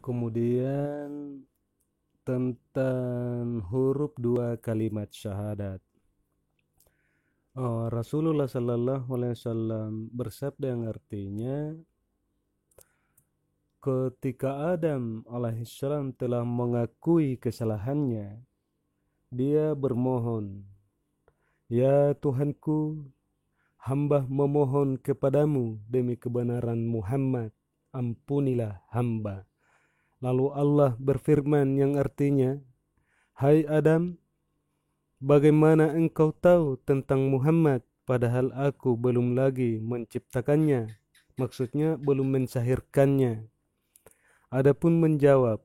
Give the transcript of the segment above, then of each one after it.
Kemudian tentang huruf dua kalimat syahadat. Rasulullah Sallallahu Alaihi Wasallam bersabda yang artinya, ketika Adam alaihissalam telah mengakui kesalahannya, dia bermohon, "Ya Tuhanku, hamba memohon kepadamu demi kebenaran Muhammad, ampunilah hamba." Lalu Allah berfirman yang artinya, "Hai Adam, bagaimana engkau tahu tentang Muhammad padahal aku belum lagi menciptakannya?" Maksudnya belum mensahirkannya. Adapun menjawab,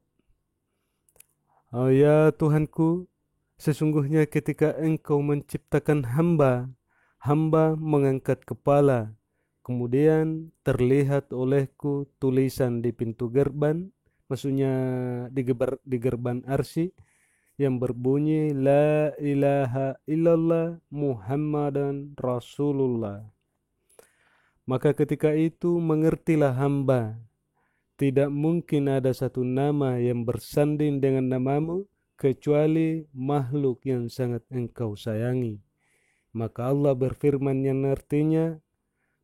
"Oh ya Tuhanku, sesungguhnya ketika engkau menciptakan hamba, hamba mengangkat kepala, kemudian terlihat olehku tulisan di pintu gerbang, maksudnya di gerbang arsy, yang berbunyi La ilaha illallah Muhammadan Rasulullah. Maka ketika itu mengertilah hamba, tidak mungkin ada satu nama yang bersanding dengan namamu kecuali makhluk yang sangat engkau sayangi." Maka Allah berfirman yang artinya,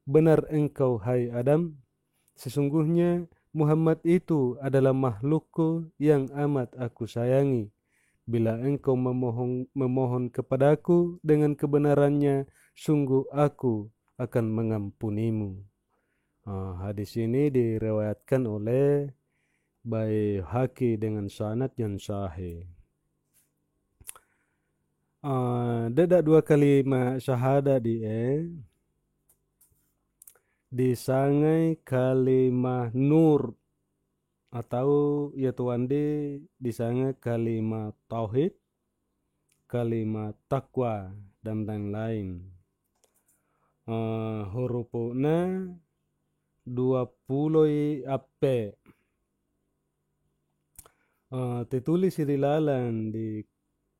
"Benar engkau hai Adam, sesungguhnya Muhammad itu adalah makhlukku yang amat aku sayangi. Bila engkau memohon kepadaku dengan kebenarannya, sungguh aku akan mengampunimu." Hadis ini diriwayatkan oleh Baihaqi dengan sanad yang sahih. Dedak dua kalimat syahadat disangai kalimat nur atau ya tuande disangai kalimat tauhid, kalimat takwa dan lain-lain. Hurufnya 20 ape. Tertulis di lalan di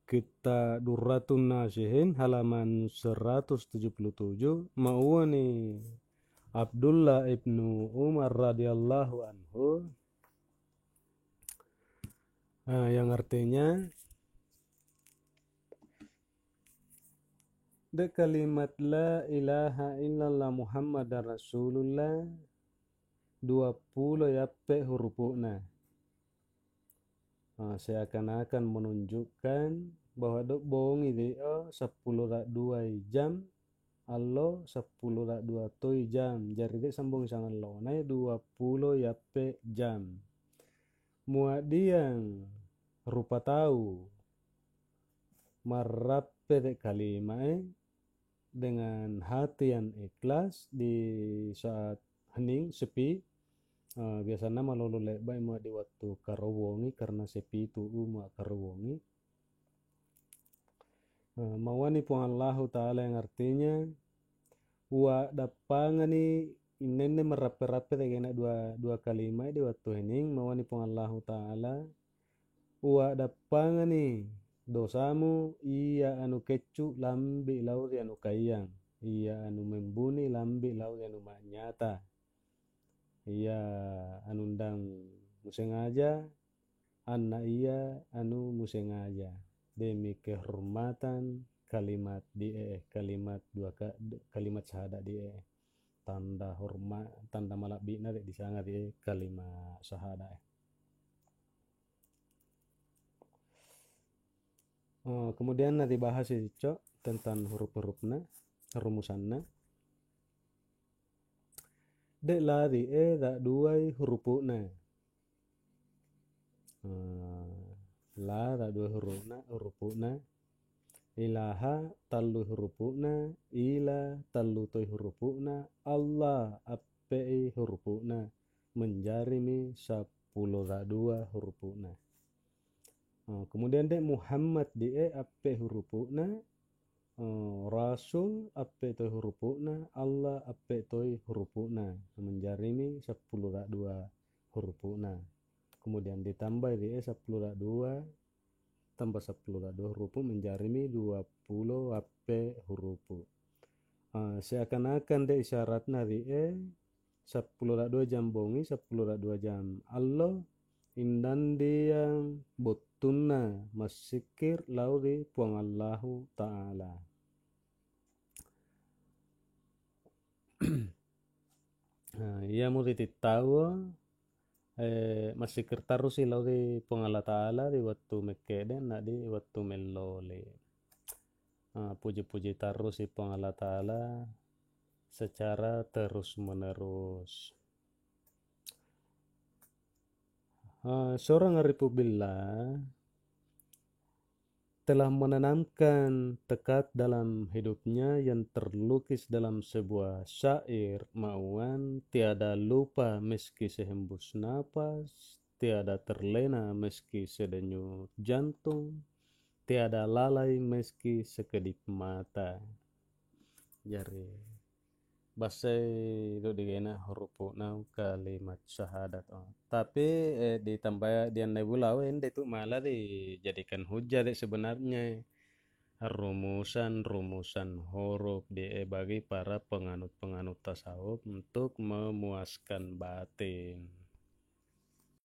Kitab Durratun Nasihin halaman 177, ma'uani Abdullah ibnu Umar radhiyallahu anhu, yang artinya, de kalimat la ilaha illallah Muhammadar Rasulullah 20 yape hurufnya. Seakan-akan menunjukkan bahwa dok bohong ini 10:02 jam allo 10:02 toy jam, jadi dia sambung sangat lo naik 20 yape jam. Muadiang rupa tahu marape de kalimat dengan hati yang ikhlas di saat hening sepi. Biasanya malolo lebay mo di waktu karawongi karena sepi itu karawongi. Mawani pun Allah Ta'ala yang artinya, wa dapangani inene merape-rape dengan dua kalimat di waktu hening. Mawani pun Allah Ta'ala, wa dapangani dosamu iya anu kecu lambi lau di anu kayang, iya anu membuni lambi lau di anu nyata, iya anundang musengaja anak iya anu musengaja, demi kehormatan kalimat kalimat kalimat syahadat tanda hormat tanda malakbina di sana kalimat syahadat. Kemudian nanti bahas itu tentang huruf-hurufnya, rumusannya. Dek lari dak dua hurufnya. La dak dua hurufnya. Ilaha tallu hurufnya, ila tallu toy hurufnya, Allah ape hurufnya, menjarimi 10 dak dua hurufnya. Kemudian dek Muhammad ape hurufnya, Rasul ape toy hurufnya, Allah ape toy hurufnya, menjarimi 10:2 hurufnya. Kemudian ditambah 10:2 tambah 10:2 huruf menjarimi 20 ape huruf. Seakan-akan dek isyaratnya 10:2 jam bongi 10:2 jam Allah indan dia botunna masikir lau di puang Allahu Ta'ala. Ia murid tahu masikir terus lau di puang Allah Ta'ala di waktu mekede na di waktu melole. Puji-puji terus di puang Allah Ta'ala secara terus menerus. Seorang arif billah telah menanamkan tekad dalam hidupnya yang terlukis dalam sebuah syair mauan tiada lupa meski sehembus napas, tiada terlena meski sedenyut jantung, tiada lalai meski sekedip mata. Jari basai do digena huruf nau kalimat syahadat. Tapi ditambah dia nebulau ende itu malah dijadikan hujah sebenarnya rumusan huruf bagi para penganut tasawuf untuk memuaskan batin.